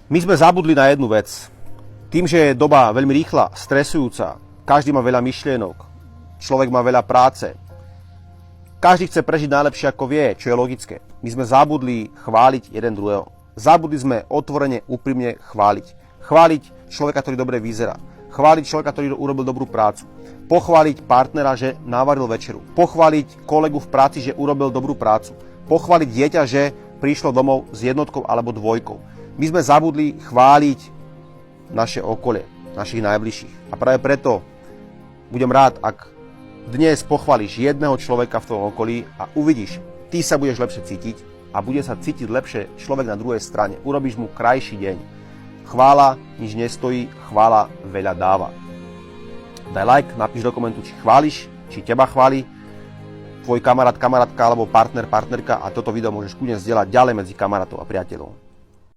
My sme zabudli na jednu vec. Tým, že je doba veľmi rýchla, stresujúca, každý má veľa myšlienok, človek má veľa práce, každý chce prežiť najlepšie ako vie, čo je logické. My sme zabudli chváliť jeden druhého. Zabudli sme otvorene, úprimne chváliť. Chváliť človeka, ktorý dobre vyzerá. Chváliť človeka, ktorý urobil dobrú prácu. Pochváliť partnera, že navaril večeru. Pochváliť kolegu v práci, že urobil dobrú prácu. Pochváliť dieťa, že prišlo domov s jednotkou alebo dvojkou. My sme zabudli chváliť naše okolie, našich najbližších. A práve preto budem rád, ak dnes pochváliš jedného človeka v tom okolí a uvidíš, ty sa budeš lepšie cítiť a bude sa cítiť lepšie človek na druhej strane. Urobíš mu krajší deň. Chvála nič nestojí, chvála veľa dáva. Daj like, napíš do komentu, či chváliš, či teba chváli tvoj kamarát, kamarátka alebo partner, partnerka a toto video môžeš kľudne zdieľať ďalej medzi kamarátov a priateľov.